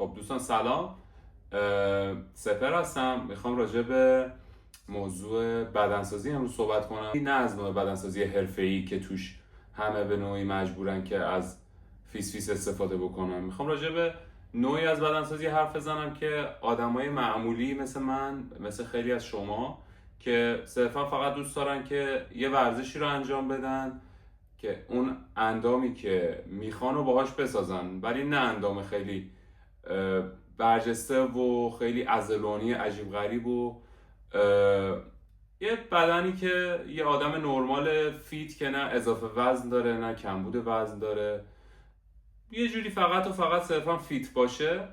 خب دوستان سلام، سپر هستم. میخوام راجع به موضوع بدنسازی امروز صحبت کنم. نه از نوع بدنسازی حرفه‌ای که توش همه به نوعی مجبورن که از فیس فیس استفاده بکنن. میخوام راجع به نوعی از بدنسازی حرف بزنم که آدمای معمولی مثل من، مثل خیلی از شما، که صرفا فقط دوست دارن که یه ورزشی رو انجام بدن که اون اندامی که میخوان رو باهاش بسازن، ولی نه اندام خیلی برجسته و خیلی عضلانی عجیب غریب و یه بدنی که یه آدم نرمال فیت که نه اضافه وزن داره نه کمبود وزن داره، یه جوری فقط و فقط صرفا فیت باشه.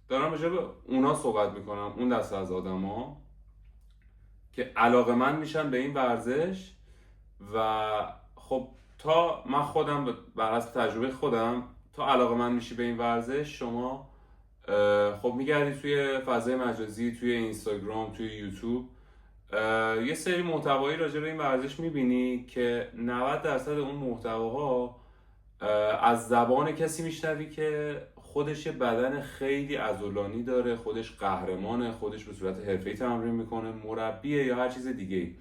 دارم راجع به اونا صحبت میکنم، اون دسته از آدما که علاقه‌مند میشن به این ورزش. و خب تا من خودم بر حسب تجربه خودم، تا علاقه‌مند میشی به این ورزش، شما خب میگردی توی فضای مجازی، توی اینستاگرام، توی یوتیوب، یه سری محتوایی راجع به این ورزش میبینی که 90% اون محتواها از زبان کسی میشنوی که خودش یه بدن خیلی عضلانی داره، خودش قهرمانه، خودش به صورت حرفه‌ای تمرین میکنه، مربیه یا هر چیز دیگه‌ای،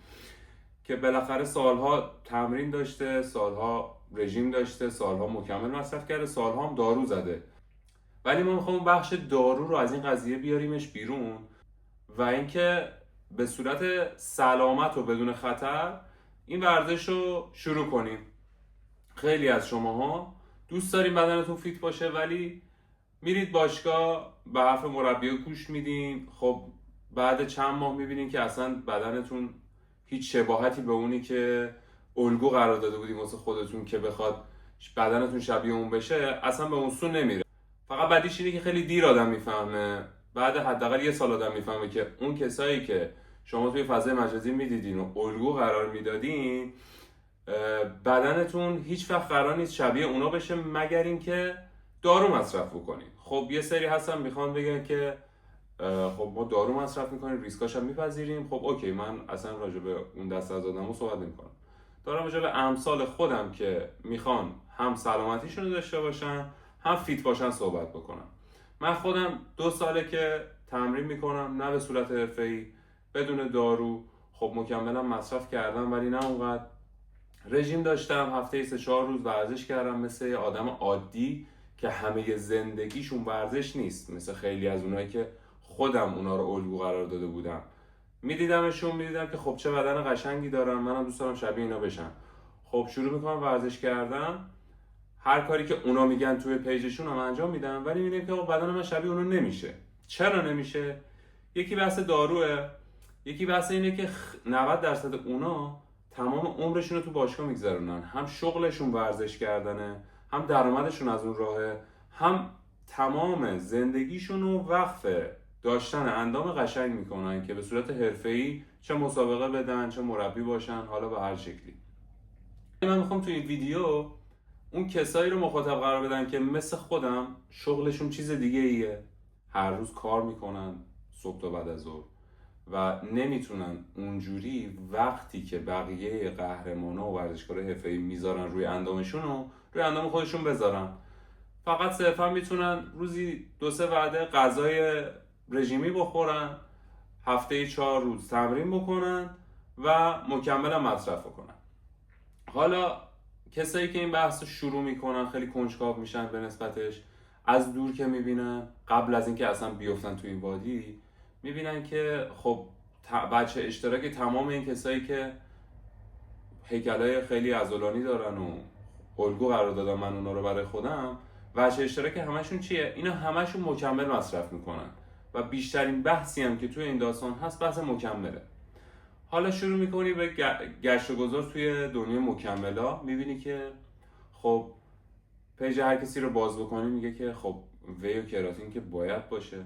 که بالاخره سالها تمرین داشته، سالها رژیم داشته، سالها مکمل مصرف کرده، سالها هم دارو زده. ولی ما میخوام بخش دارو رو از این قضیه بیاریمش بیرون و اینکه به صورت سلامت و بدون خطر این ورزش رو شروع کنیم. خیلی از شماها دوست دارین بدنتون فیت باشه، ولی میرید باشگاه، به حرف مربی گوش میدین، خب بعد چند ماه میبینین که اصلا بدنتون هیچ شباهتی به اونی که الگو قرار داده بودیم واسه خودتون که بخواد بدنتون شبیه اون بشه اصلا به اون سو نمیره. فقط بعدیش اینه که خیلی دیر آدم میفهمه، بعد حداقل یه سال آدم میفهمه که اون کسایی که شما توی فضای مجازی میدیدین و الگو قرار میدادین، بدنتون هیچ وقت قرار نیست شبیه اونا بشه مگر اینکه دارو مصرف بکنین. خب یه سری هستن میخوان بگن که خب ما دارو مصرف میکنیم، ریسکاش هم میپذیریم. خب اوکی، من اصلا راجع به اون دسته از آدمو صحبت نمیکنم، دارم راجع به امثال خودم که میخوان هم سلامتیشون رو داشته باشن هم فیت باشن صحبت بکنم. من خودم 2 ساله که تمرین میکنم، نه به صورت حرفه‌ای، بدون دارو. خب مکملم مصرف کردم ولی نه اونقدر. رژیم داشتم، هفته 3-4 روز ورزش کردم، مثل یه آدم عادی که همه زندگیشون ورزش نیست، مثل خیلی از اونایی که خودم اونا رو الگو قرار داده بودم. میدیدم که خب چه بدن قشنگی دارن، منم دوست دارم شبیه اینا بشم. خب شروع میکنم ورزش کردن، هر کاری که اونا میگن توی پیجشون هم انجام میدم، ولی میبینم که بدن من شبیه اونا نمیشه. چرا نمیشه؟ یکی بحث داروه، یکی بحث اینه که 90% اونا تمام عمرشون رو تو باشگاه میگذرونن، هم شغلشون ورزش کردنه، هم درآمدشون از اون راهه، هم تمام زندگیشون رو وقف داشتن اندام قشنگ میکنن که به صورت حرفه‌ای چه مسابقه بدن چه مربی باشن، حالا به هر شکلی. من میخوام تو این ویدیو اون کسایی رو مخاطب قرار بدن که مثل خودم شغلشون چیز دیگه ایه، هر روز کار میکنن صبح تا بعد از ظهر و نمیتونن اونجوری وقتی که بقیه قهرمانا و ورزشکارای حرفه‌ای میذارن روی اندامشون رو روی اندام خودشون بذارن. فقط صرفا میتونن روزی 2-3 وعده غذای رژیمی بخورن، هفته 4 روز تمرین بکنن و مکمل مصرف کنن. حالا کسایی که این بحث رو شروع میکنن خیلی کنجکاو میشن به نسبتش، از دور که میبینن، قبل از اینکه اصلا بیفتن تو این وادی، میبینن که خب بچه اشتراک تمام این کسایی که هیکلای خیلی عضلانی دارن و الگو قرار دادم من اونا رو برای خودم، بچه اشتراک همشون چیه؟ اینا همشون مکمل مصرف میکنن و بیشترین بحثی هم که توی این داستان هست بحث مکمله. حالا شروع میکنی به گشت و گذار توی دنیای مکملا، میبینی که خب پیج هر کسی رو باز بکنی میگه که خب وی و کراتین که باید باشه،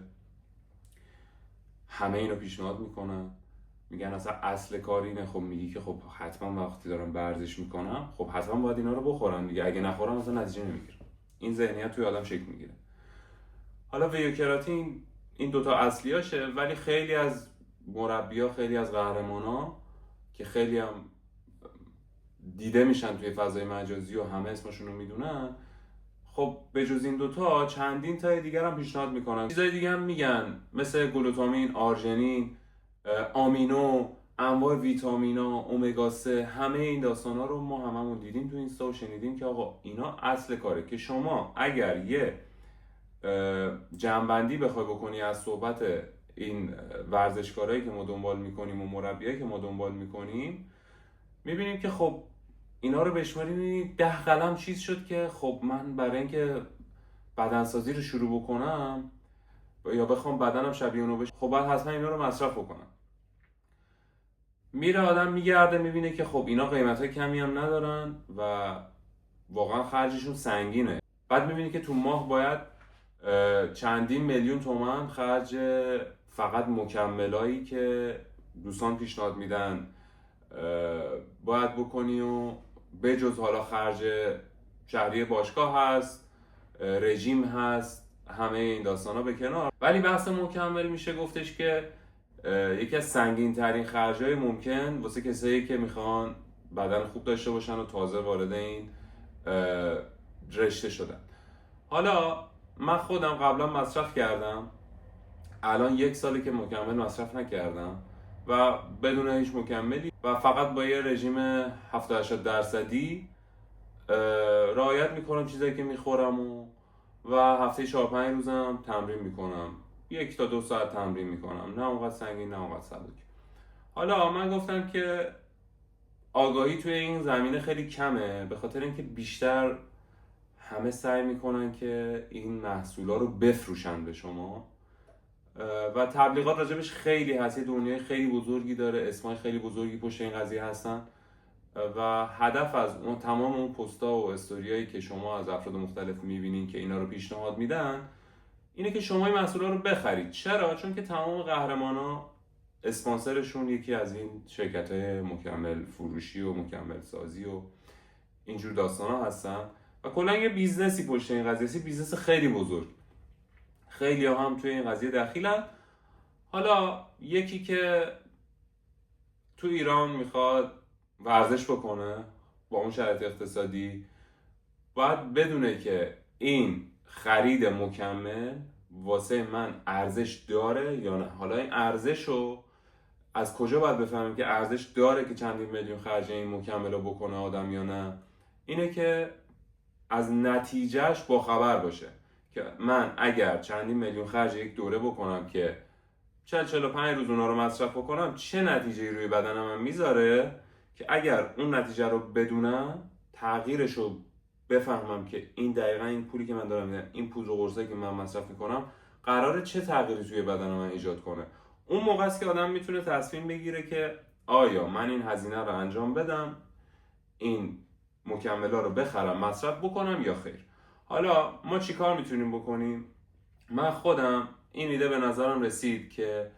همه اینو پیشنهاد میکنن، میگن اصلا اصل کار اینه. خب میگی که خب حتما وقتی دارم ورزش میکنم خب حتما باید اینا رو بخورم دیگه، اگه نخورم اصلا نتیجه نمیگیرم. این ذهنیت توی آدم شکل میگیره. حالا وی و کراتین این دوتا اصلیاشه، ولی خیلی از مربی‌ها، خیلی از قهرمانا که خیلی هم دیده میشن توی فضای مجازی و همه اسمشون رو میدونن، خب به جز این دوتا چندین تای دیگر هم پیشنهاد میکنن، چیزای دیگه هم میگن مثل گلوتامین، آرژینین، آمینو، انواع ویتامینا، امگا 3. همه این داستانا رو ما هممون دیدیم تو اینستا و شنیدیم که آقا اینا اصل کاره. که شما اگر یه جمع‌بندی بخوای بکنی از صحبت این ورزشکارایی که ما دنبال میکنیم و مربیایی که ما دنبال میکنیم، میبینیم که خب اینا رو بشماریم 10 قلم چیز شد که خب من برای اینکه بدنسازی رو شروع بکنم یا بخوام بدنم شبیه اونو بشه، خب باید حتما اینا رو مصرف بکنم. میره آدم میگرده میبینه که خب اینا قیمتای کمی هم ندارن و واقعا خرجشون سنگینه. بعد میبینی که تو ماه باید چندین میلیون تومان خرج فقط مکملایی که دوستان پیشنهاد میدن باید بکنی و بجز حالا خرج شهریه باشگاه هست، رژیم هست، همه این داستانا به کنار. ولی بحث مکمل میشه گفتش که یکی از سنگین ترین خرجای ممکن واسه کسایی که میخوان بدن خوب داشته باشن و تازه وارد این رشته شدن. حالا من خودم قبلا مصرف کردم، الان 1 ساله که مکمل مصرف نکردم و بدون هیچ مکملی و فقط با یه رژیم 70-80% رعایت میکنم چیزایی که میخورم و هفته 4-5 روزم تمرین میکنم، 1 تا 2 ساعت تمرین میکنم، نه اونقدر سنگین نه اونقدر سبک. حالا من گفتم که آگاهی توی این زمینه خیلی کمه، به خاطر اینکه بیشتر همه سعی میکنن که این محصولا رو بفروشن به شما و تبلیغات راجبش خیلی هست، یه دنیای خیلی بزرگی داره، اسمای خیلی بزرگی پشت این قضیه هستن و هدف از اون تمام اون پستا و استوریایی که شما از افراد مختلف میبینین که اینا رو پیشنهاد میدن اینه که شما این محصولا رو بخرید. چرا؟ چون که تمام قهرمانا اسپانسرشون یکی از این شرکت‌های مکمل فروشی و مکمل سازی و اینجور داستانا هستن و کلا یه بیزنسی پشت این قضیه، بیزنس خیلی بزرگ. خیلی هم توی این قضیه دخیلن. حالا یکی که تو ایران میخواد ورزش بکنه با اون شرایط اقتصادی باید بدونه که این خرید مکمل واسه من ارزش داره یا نه. حالا این ارزش رو از کجا باید بفهمیم که ارزش داره که چندین میلیون خرج این مکمل رو بکنه آدم یا نه؟ اینه که از نتیجهش باخبر باشه که من اگر چندین میلیون خرج یک دوره بکنم که 40-45 روز اونا رو مصرف بکنم چه نتیجه‌ای روی بدنم من میذاره، که اگر اون نتیجه رو بدونم تغییرش رو بفهمم که این دقیقا این پولی که من دارم میدم، این پول و قرصایی که من مصرف میکنم قراره چه تغییری توی بدن من ایجاد کنه. اون موقع است که آدم میتونه تصمیم بگیره که آیا من این هزینه رو انجام بدم، این مکمل‌ها رو بخرم مصرف بکنم یا خیر. حالا ما چیکار میتونیم بکنیم؟ من خودم این ایده به نظرم رسید که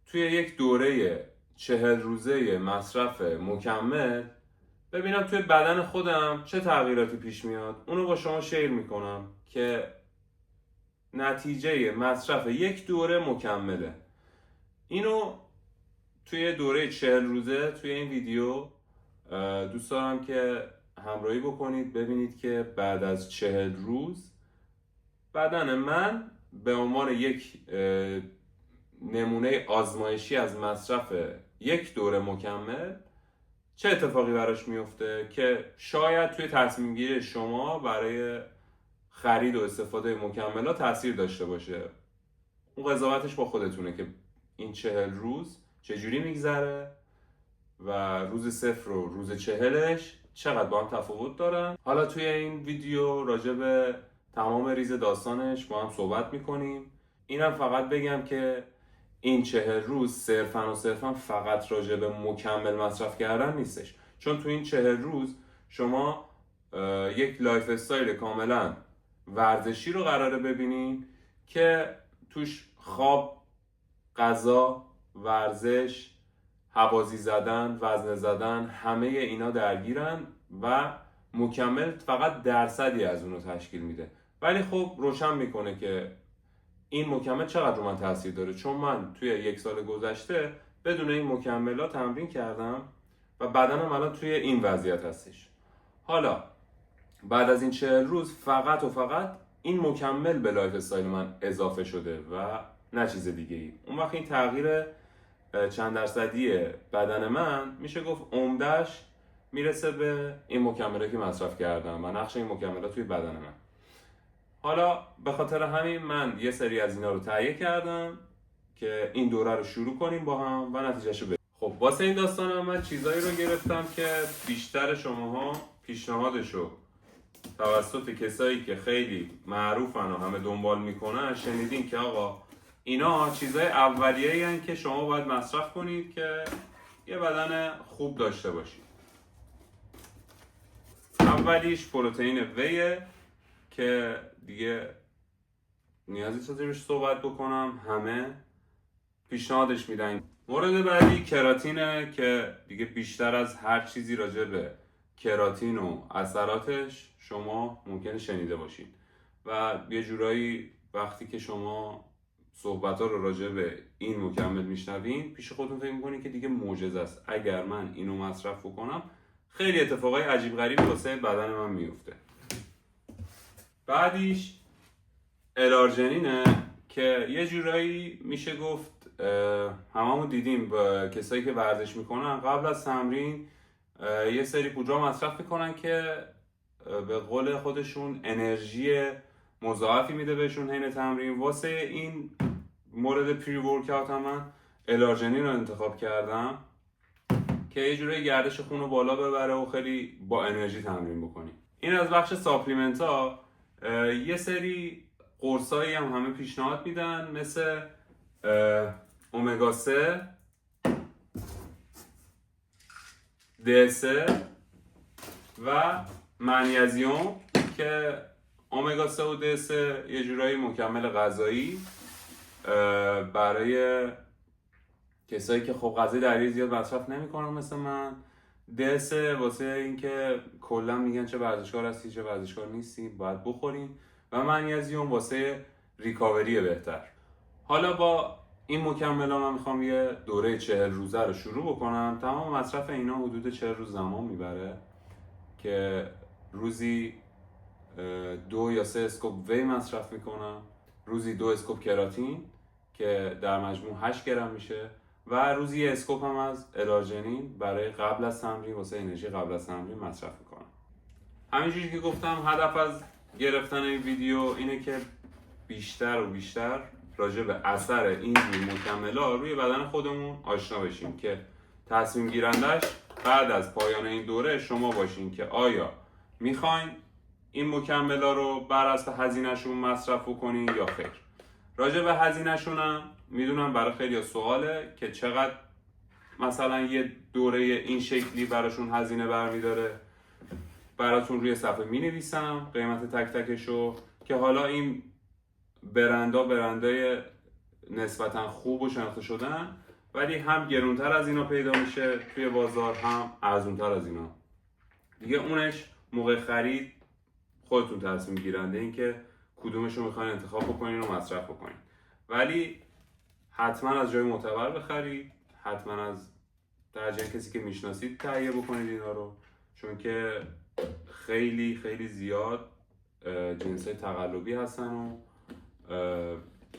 توی یک دوره 40 روزه مصرف مکمل ببینم توی بدن خودم چه تغییراتی پیش میاد، اونو با شما شیر میکنم که نتیجه مصرف یک دوره مکمله. اینو توی دوره 40 روزه توی این ویدیو دوست دارم که همراهی بکنید، ببینید که بعد از 40 روز بدن من به عنوان یک نمونه آزمایشی از مصرف یک دوره مکمل چه اتفاقی براش میفته که شاید توی تصمیم گیری شما برای خرید و استفاده مکملات تاثیر داشته باشه. اون قضاوتش با خودتونه که این 40 روز چجوری میگذره و روز 0 و روز 40ش چقدر با هم تفاوت دارن. حالا توی این ویدیو راجع به تمام ریز داستانش با هم صحبت میکنیم. اینم فقط بگم که این 40 روز صرفاً و صرفاً فقط راجع به مکمل مصرف کردن نیستش، چون تو این 40 روز شما یک لایف استایل کاملا ورزشی رو قراره ببینین که توش خواب، غذا، ورزش، هوازی زدن، وزنه زدن، همه اینا درگیرن و مکمل فقط درصدی از اونو تشکیل میده. ولی خب روشن میکنه که این مکمل چقدر رو من تاثیر داره، چون من توی 1 سال گذشته بدون این مکمل‌ها تمرین کردم و بدنم الان توی این وضعیت هستش. حالا بعد از این 40 روز فقط و فقط این مکمل به لایف استایل من اضافه شده و نه چیز دیگه ای. اون وقت این تغییر چند درصدی بدن من میشه گفت عمده‌اش میرسه به این مکملایی که مصرف کردم و نقش این مکملات توی بدن من. حالا به خاطر همین من یه سری از اینا رو تهیه کردم که این دوره رو شروع کنیم با هم و نتیجهشو ببینیم. خب واسه این داستانم من چیزایی رو گرفتم که بیشتر شماها پیشنهادشو توسط کسایی که خیلی معروفن و همه دنبال میکنن شنیدین که آقا اینا چیزای اولیه‌ای هستن که شما باید مصرف کنید که یه بدن خوب داشته باشید. اولیش پروتئین ویه که دیگه نیازی راجعش صحبت بکنم، همه پیشنهادش میدن. مورد بعدی کراتینه که دیگه بیشتر از هر چیزی راجع به کراتین و اثراتش شما ممکنه شنیده باشید و یه جورایی وقتی که شما صحبت ها رو راجع به این مکمل میشنوین پیش خودتون فکر میکنین که دیگه معجزه است، اگر من اینو مصرف بکنم خیلی اتفاقای عجیب غریب واسه بدن من میفته. بعدیش الارژنینه که یه جورایی میشه گفت هممون دیدیم با کسایی که ورزش میکنن قبل از تمرین یه سری پودرها مصرف میکنن که به قول خودشون انرژی مضاعفی میده بهشون حین تمرین. واسه این مورد پری ورکاوت هم من الارژنین رو انتخاب کردم که یه جوری گردش خون رو بالا ببره و خیلی با انرژی تمرین بکنی. این از بخش ساپلیمنت ها. یه سری قرصایی هم همه پیشنهاد میدن مثل اومگا 3 D3 و منیزیم که اومگا 3 و D3 یه جورایی مکمل غذایی برای کسایی که خب غذای دریایی زیاد مصرف نمی‌کنن مثل من. D3 واسه اینکه کلا میگن چه ورزشکار هستی چه ورزشکار نیستی باید بخوریم و منیزیم واسه ریکاوری بهتر. حالا با این مکمل‌ها من میخوام یه دوره 40 روزه رو شروع بکنم. تمام مصرف اینا حدود 40 روز زمان میبره که روزی 2 یا 3 اسکوپ وی مصرف میکنم، روزی 2 اسکوپ کراتین که در مجموع 8 گرم میشه و روزی 1 اسکوپ هم از الارژنین برای قبل از تمرین واسه انرژی قبل از تمرین مصرف میکنم. همینجوری که گفتم هدف از گرفتن این ویدیو اینه که بیشتر و بیشتر راجع به اثر این مکمل‌ها روی بدن خودمون آشنا بشیم که تصمیم گیرندش بعد از پایان این دوره شما باشین که آیا میخواین این مکمل‌ها رو بر اساس هزینه‌شون مصرف کنین یا خیر. راجع به هزینه‌شون هم میدونم برای خیلی سواله که چقدر مثلا یه دوره این شکلی براشون هزینه برمیداره. براتون روی صفحه مینویسم قیمت تک تکشو که حالا این برندای نسبتا خوب و شناخته شدن ولی هم گرونتر از اینا پیدا میشه توی بازار هم ارزونتر از اینا دیگه. اونش موقع خرید خودتون تصمیم گیرنده این که کدومش رو میخواین انتخاب بکنین و مصرف بکنین، ولی حتما از جای معتبر بخرید، حتما از درجه کسی که میشناسید تهیه بکنید اینا رو، چون که خیلی خیلی زیاد جنسای تقلبی هستن و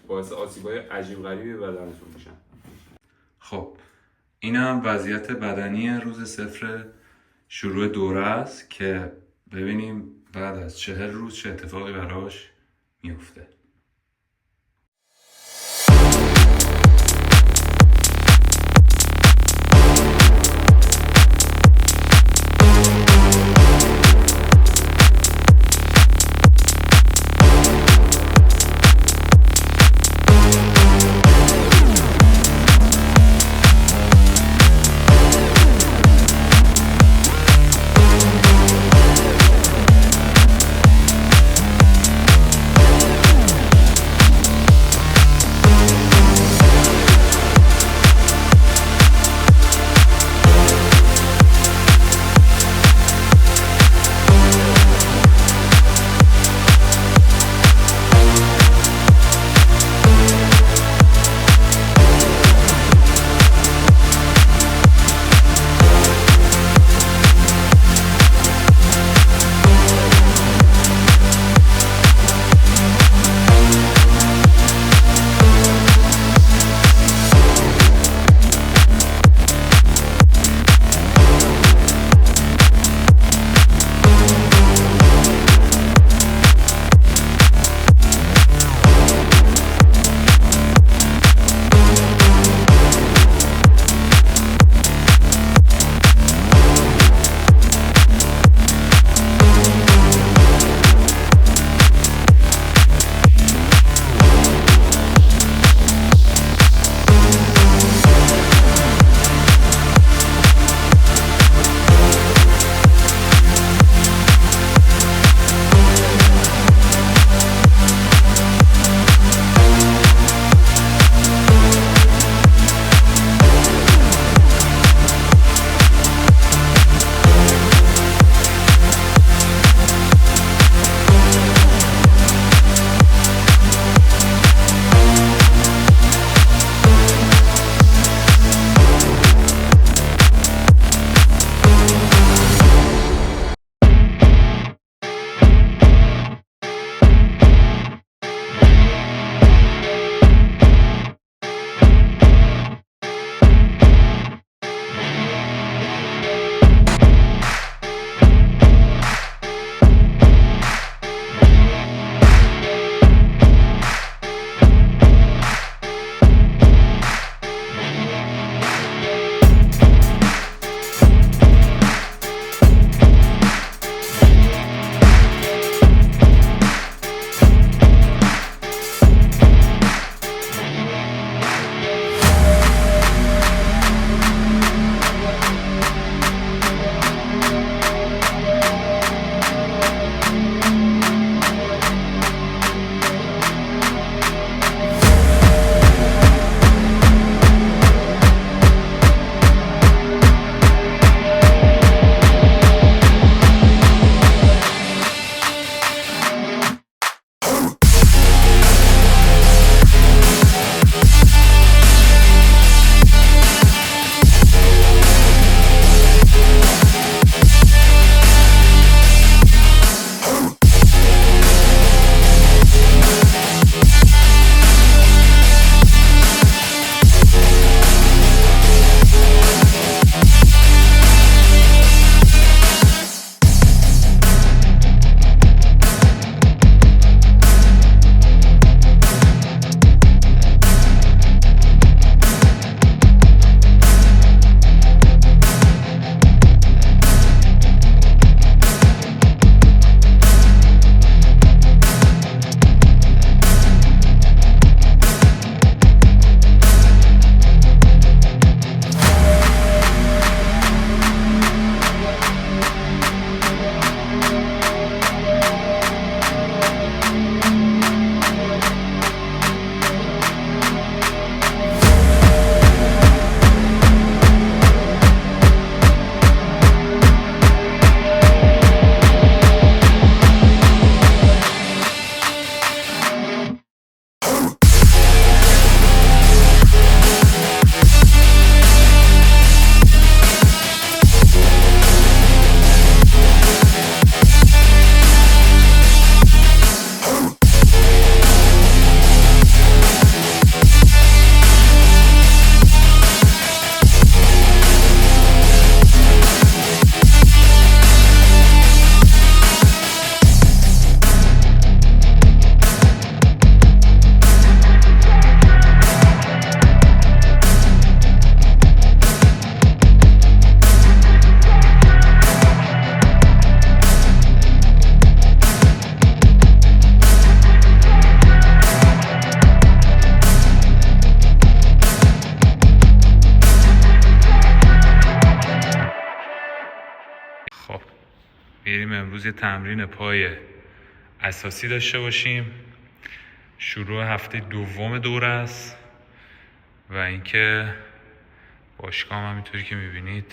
باعث آسیبای عجیب غریبی به بدنتون میشن. خب اینم وضعیت بدنی روز 0 شروع دوره است که ببینیم بعد از 40 روز چه اتفاقی براش میفته. بریم امروز یه تمرین پای اساسی داشته باشیم. شروع هفته دوم دوره است و اینکه باشگاه هم همینطوری که میبینید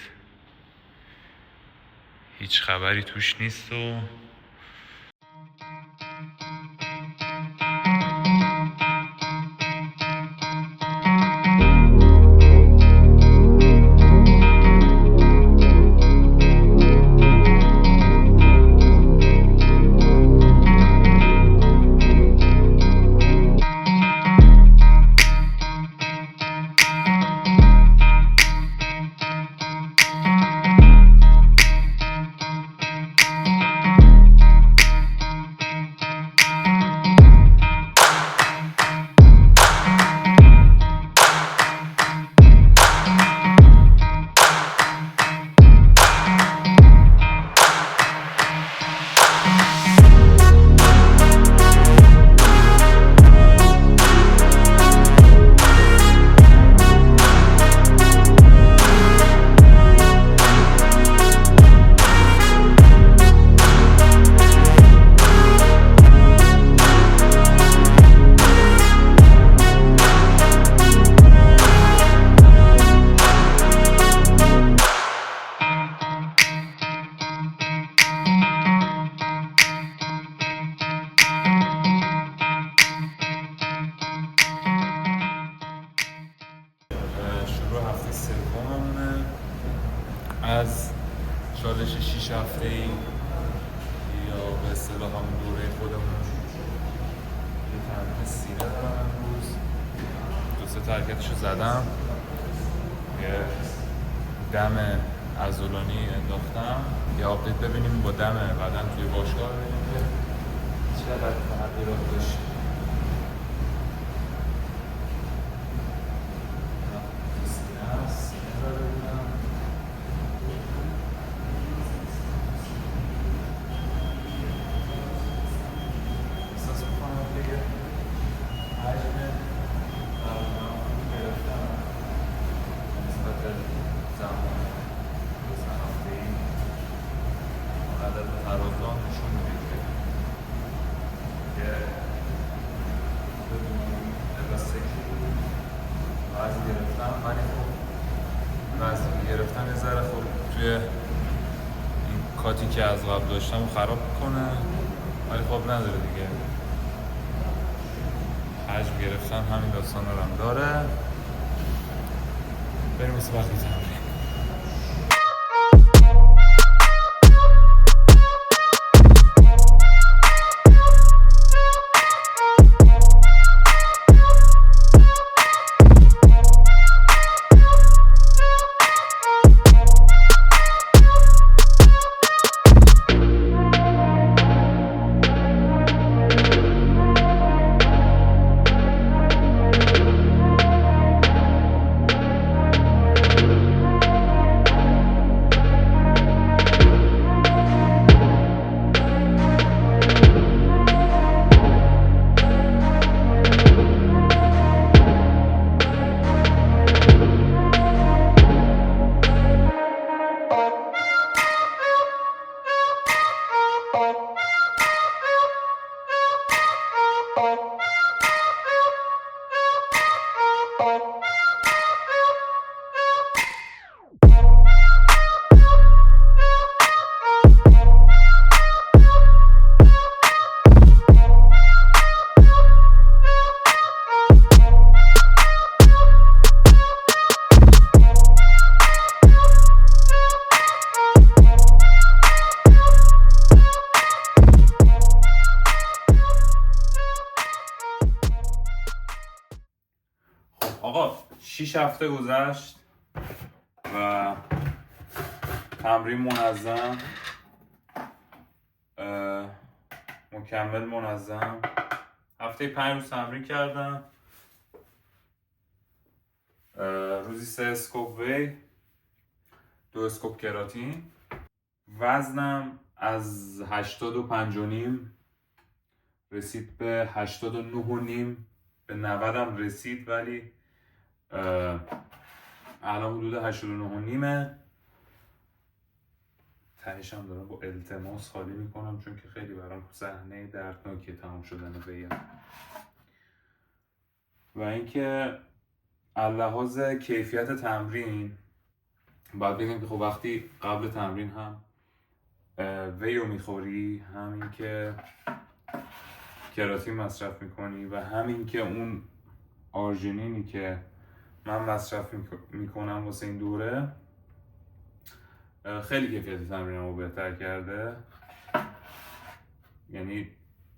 هیچ خبری توش نیست و شروع هفته سوممونه از چالش 6 هفته‌ای یا به اصطلاح همون دوره خودمون. یه تمرین سینه دارم امروز، 2-3 حرکتشو زدم، یه دم عضلانی انداختم، یه آپدیت ببینیم با دم بدن توی باشگاه، ببینیم که چقدر تغییرات داشت. گرفتم یه ذره خب توی این کاتی که از قبل داشتم رو خراب کنه، ولی خب نداره دیگه. حجم گرفتن همین داستان رو هم داره. بریم واسه وقتی تمرین. آقا 6 هفته گذشت و تمرین منظم، مکمل منظم. هفته 5 روز تمرین کردم، روزی 3 اسکوپ وی، 2 اسکوپ کراتین. وزنم از 85.5 رسید به 89.5، به 90 هم رسید، ولی الان حدود 89.5. تهش هم دارم با التماس خالی میکنم، چون که خیلی برام صحنه دردناکه تمام شدن بگم. و اینکه لحاظ کیفیت تمرین باید بگم که خب وقتی قبل تمرین هم ویو میخوری، همین که کراتین مصرف میکنی و همین که اون آرژینینی که من مصرف میکنم واسه این دوره خیلی کیفیت تمرینمو بهتر کرده. یعنی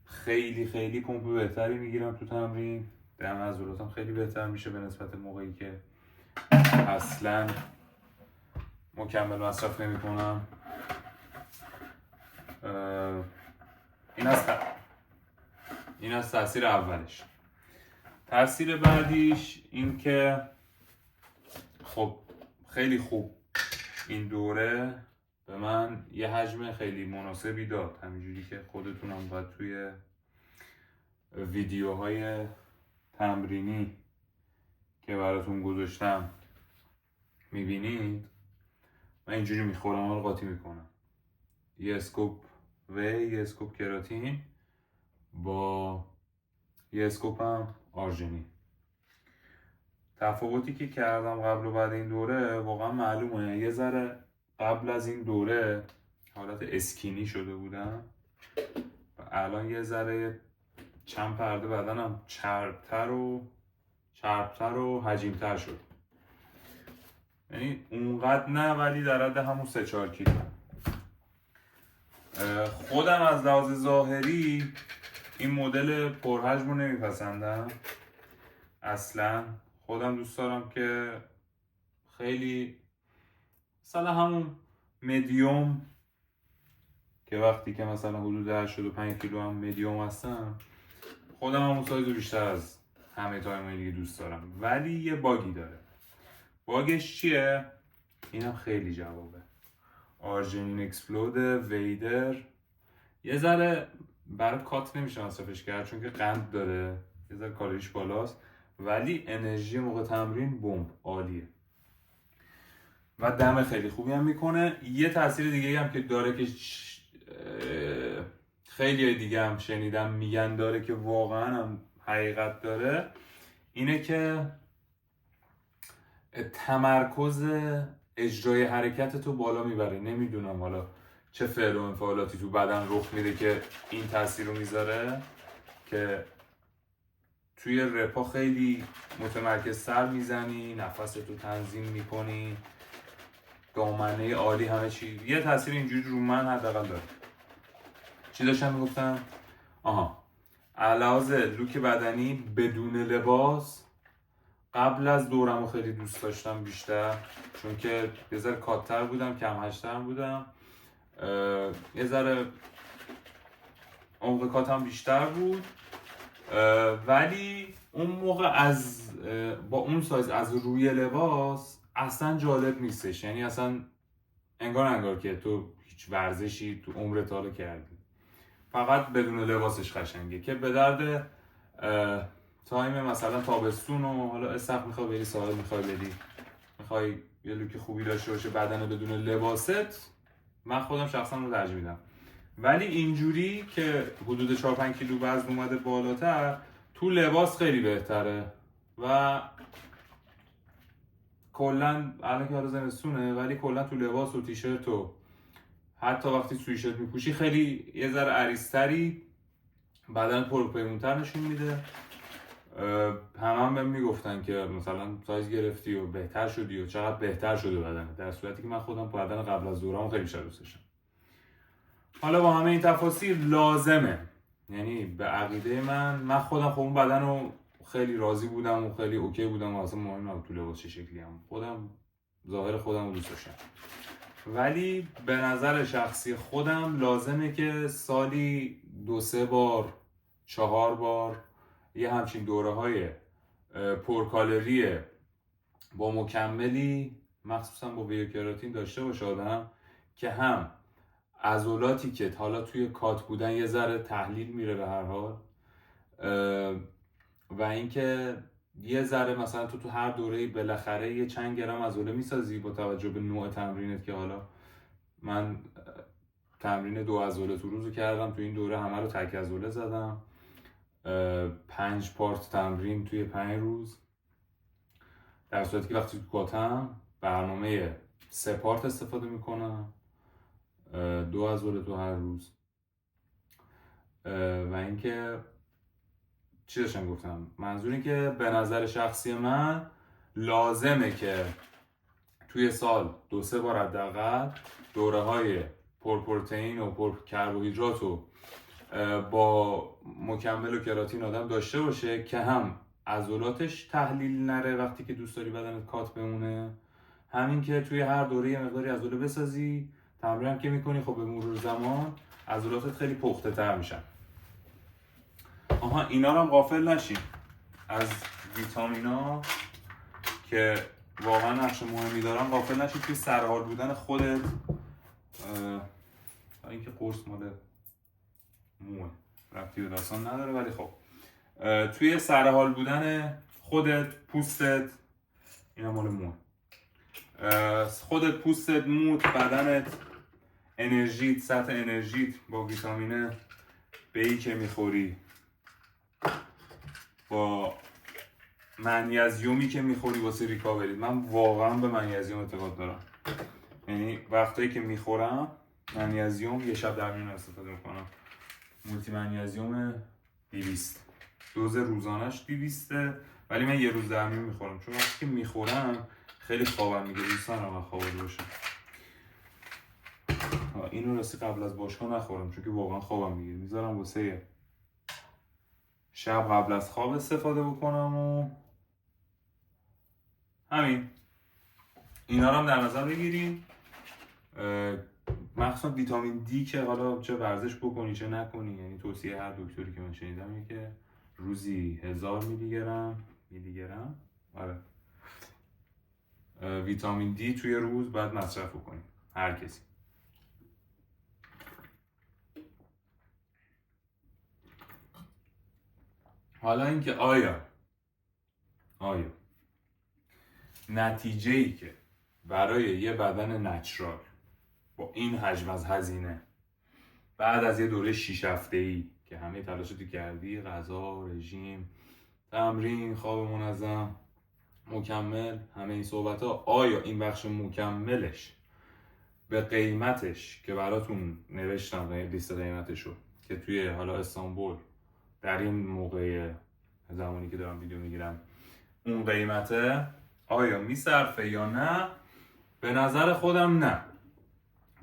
خیلی پمپ بهتری میگیرم تو تمرین، دم عضلاتم خیلی بهتر میشه به نسبت موقعی که اصلا مکمل مصرف نمی کنم. این از تاثیر اولش. تاثیر بعدیش این که خب خیلی خوب این دوره به من یه حجم خیلی مناسبی داد، همینجوری که خودتونم باید توی ویدیوهای تمرینی که براتون گذاشتم میبینید. من اینجوری میخورم و قاطی میکنم، یه اسکوپ یه اسکوپ کراتین با یه اسکوپ هم آرژینین. تفاوتی که کردم قبل و بعد این دوره واقعا معلومه. یه ذره قبل از این دوره حالت اسکینی شده بودم و الان یه ذره چند پرده بدنم چربتر و حجیمتر شد. یعنی اونقدر نه، ولی در حد همون 3-4 کیلو. خودم از لحاظ ظاهری این مدل پرحجم رو نمیپسندم اصلا. خودم دوست دارم که خیلی مثلا همون مدیوم، که وقتی که مثلا حدود 85 کیلو هم مدیوم هستم، خودم همون سایز رو بیشتر از همه تایم‌های دیگه دوست دارم. ولی یه باگی داره. باگش چیه؟ اینم خیلی جوابه. آرژینین اکسپلود ویدر یه ذره برای کات نمیشه مصرفش کرد، چون که قند داره، یه ذره کالریش بالاست، ولی انرژی موقع تمرین بمب عالیه و دم خیلی خوبی هم میکنه. یه تاثیر دیگه هم که داره که خیلی دیگه هم شنیدم میگن داره که واقعا هم حقیقت داره، اینه که تمرکز اجرای حرکت تو بالا میبره. نمیدونم حالا چه فعل و انفعالاتی تو بدن رخ میده که این تاثیر رو میذاره، که توی رپا خیلی متمرکز سر میزنی، نفس تو تنظیم میکنی، دامنه عالی، همه چی. یه تاثیر اینجوری رو من حداقل داره. چی داشتم میگفتم؟ علاوه لوک بدنی بدون لباس قبل از دورمو خیلی دوست داشتم بیشتر، چون که یه ذره کات‌تر بودم، کم هشتر بودم، یه ذره عمق کاتم بیشتر بود، ولی اون موقع با اون سایز از روی لباس اصلا جالب نیستش. یعنی اصلا انگار که تو هیچ ورزشی تو عمرت حالا کردی، فقط بدون لباسش قشنگه. که به درد تایم مثلا تابستون و حالا استخ میخوای بری ساحل، میخوای بری، میخوای یه لوک خوبی داشته باشه بدن بدون لباست، من خودم شخصا رو ترجیح میدم. ولی اینجوری که حدود 4-5 کیلو وزن اومده بالاتر، تو لباس خیلی بهتره. و کلا الان که حالا زمستونه، ولی کلا تو لباس و تیشرت و حتی وقتی سویشرت میپوشی خیلی یه ذره عریض‌تری، بدن پرپیمونتر نشون میده. هم بهم میگفتن که مثلا سایز گرفتی و بهتر شدی و چقدر بهتر شده بدن، در صورتی که من خودم بدن قبل از دورم خیلی بیشتر دوست داشتم. حالا با همه این تفاصیل لازمه، یعنی به عقیده من خودم خب اون بدن رو خیلی راضی بودم و خیلی اوکی بودم و اصلا مهم نبود تو لباس چه شکلی هم، خودم ظاهر خودم رو دوست داشتم. ولی به نظر شخصی خودم لازمه که سالی 2-3 بار 4 بار یه همچین دوره های پرکالری با مکملی، مخصوصا با بیوکراتین داشته باشه آدم، که هم عضلاتی که حالا توی کات بودن یه ذره تحلیل میره به هر حال، و اینکه یه ذره مثلا تو هر دوره‌ای بالاخره یه چند گرم عضله میسازی با توجه به نوع تمرینت، که حالا من تمرین 2 عضله تو روز کردم. تو این دوره همه رو تک عضله زدم. 5 پارت تمرین توی 5 روز، در صورتی که وقتی تو کواتم برنامه 3 پارت استفاده میکنم، 2 عضله تو هر روز. و اینکه چی داشتم گفتم، منظور این که به نظر شخصی من لازمه که توی سال 2-3 بار حداقل دوره های پرپروتئین و پر کربوهیدرات رو با مکمل و کراتین آدم داشته باشه که هم عضلاتش تحلیل نره وقتی که دوست داری بدنت کات بمونه، همین که توی هر دوره یه مقداری عضله بسازی. تمرین هم که میکنی خب به مرور زمان عضلاتت خیلی پخته تر میشن. اینا رو هم غافل نشین از ویتامینا که واقعا نقش مهمی دارن، غافل نشین توی سرحال بودن خودت. اینکه قرص مال موه ربطی به داستان نداره، ولی خب توی سرحال بودن خودت، پوستت، اینا مال موه، خودت، پوستت، موت، بدنت، انرژیت، سطح انرژیت با ویتامین B که میخوری، با منیزیومی که میخوری واسه ریکاوری. من واقعا به منیزیوم اعتقاد دارم، یعنی وقتایی که میخورم منیزیوم، یه شب درمیون استفاده میکنم، مولتی منیزیوم 200، دوز روزانش 200، ولی من یه روز درمیون میخورم، چون وقتی که میخورم خیلی خوابم میگه، دوست ندارم خوابالو باشم. اینو راستی قبل از باشگاه نخورم چون که واقعا خوابم میگه، میذارم واسه شب قبل از خواب استفاده بکنم و همین. اینا رو هم در نظر بگیریم، مخصوصا ویتامین دی که حالا چه ورزش بکنی چه نکنی، یعنی توصیه هر دکتری که من شنیدم اینه که روزی 1000 میلی گرم آره ویتامین دی توی روز باید مصرف بکنیم هر کسی. حالا اینکه آیا نتیجه‌ای که برای یه بدن نچرال با این حجم از هزینه بعد از یه دوره 6 هفته‌ای که همه تلاشتو کردی، غذا، رژیم، تمرین، خواب منظم، مکمل، همه این صحبت‌ها، آیا این بخش مکملش به قیمتش که براتون نوشتم لیست قیمتشو که توی حالا استانبول در این موقع زمانی که دارم ویدیو میگیرم اون قیمته، آیا میصرفه یا نه؟ به نظر خودم نه.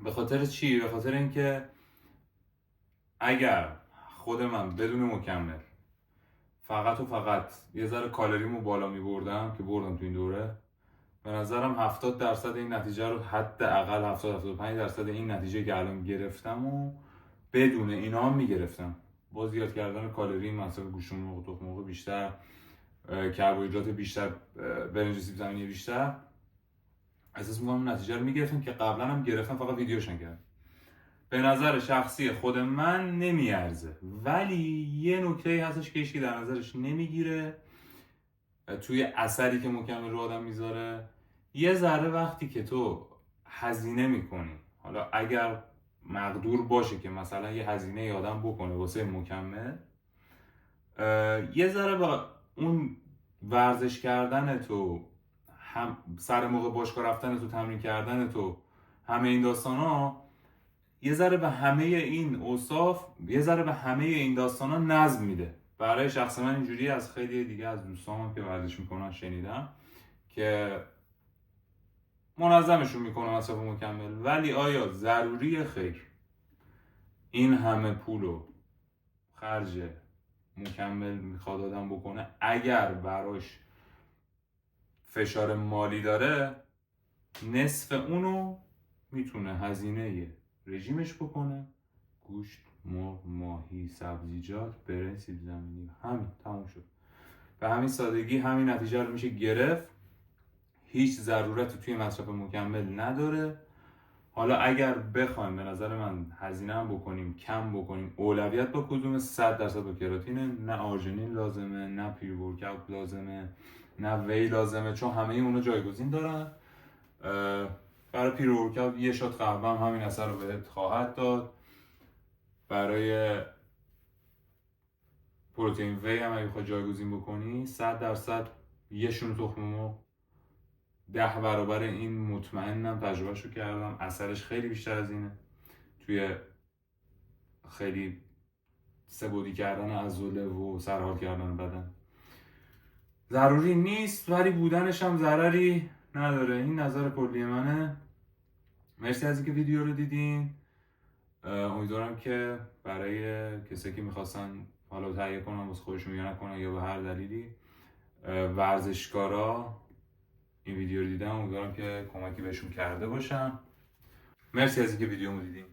به خاطر چی؟ به خاطر اینکه اگر خود من بدون مکمل فقط و فقط یه ذره کالریمو بالا میبردم که بردم تو این دوره، به نظرم 70% این نتیجه رو، حداقل 70-75% این نتیجه که الان گرفتم و بدون اینا هم میگرفتم، با زیاد کردن کالری، مصرف گوشت و تخم مرغ بیشتر، کربوهیدرات بیشتر، برنج سیب زمینی بیشتر، احساس میکنم نتیجه رو میگرفتم که قبلا هم گرفتم، فقط ویدیوش نکردم. به نظر شخصی خود من نمیارزه، ولی یه نکته هستش که هیچکی در نظرش نمیگیره توی اثری که مکمل رو آدم میذاره. یه ذره وقتی که تو هزینه میکنی، حالا اگر مقدور باشه که مثلا یه هزینه آدم بکنه واسه مکمل، یه ذره با اون ورزش کردن تو، هم سر موقع باشگاه رفتن تو، تمرین کردن تو، همه این داستان ها، یه ذره به همه این اوصاف، یه ذره به همه این داستان ها نظم میده. برای شخص من اینجوری، از خیلی دیگه از دوستانم که ورزش میکنن شنیدم که منظمشون میکنم مصرف مکمل، ولی آیا ضروریه؟ خیر. این همه پولو خرج مکمل میخواد آدم بکنه، اگر براش فشار مالی داره، نصف اونو میتونه هزینه رژیمش بکنه، گوشت، مرغ، ماهی، سبزیجات، برنج، سیب زمینی، همین تموم شد. به همین سادگی همین نتیجه رو میشه گرفت. هیچ ضرورتی توی مصرف مکمل نداره. حالا اگر بخوایم به نظر من هزینه هم بکنیم، کم بکنیم، اولویت با کدومه؟ 100% با کراتینه. نه آرژینین لازمه، نه پری ورکاوت لازمه، نه وی لازمه، چون همه اونا جایگزین دارن. برای پیرورکاوت یه شات قهوه هم همین اثر رو بهت خواهد داد. برای پروتئین وی هم اگه بخوای جایگزین بکنی 100% یه شونه تخم مرغ 10 برابر این مطمئنم، تجربهشو کردم، اثرش خیلی بیشتر از اینه توی خیلی سه‌بعدی کردن عضله و سرحال کردن بدن. ضروری نیست ولی بودنش هم ضرری نداره. این نظر کلی منه. مرسی از اینکه ویدیو رو دیدین. امیدوارم که برای کسایی که میخواستن حالا تهیه کنن واسه خودشون یا نکنن یا به هر دلیلی ورزشکارا این ویدیو رو دیدن، امیدوارم که کمکی بهشون کرده باشم. مرسی از اینکه ویدیو رو دیدین.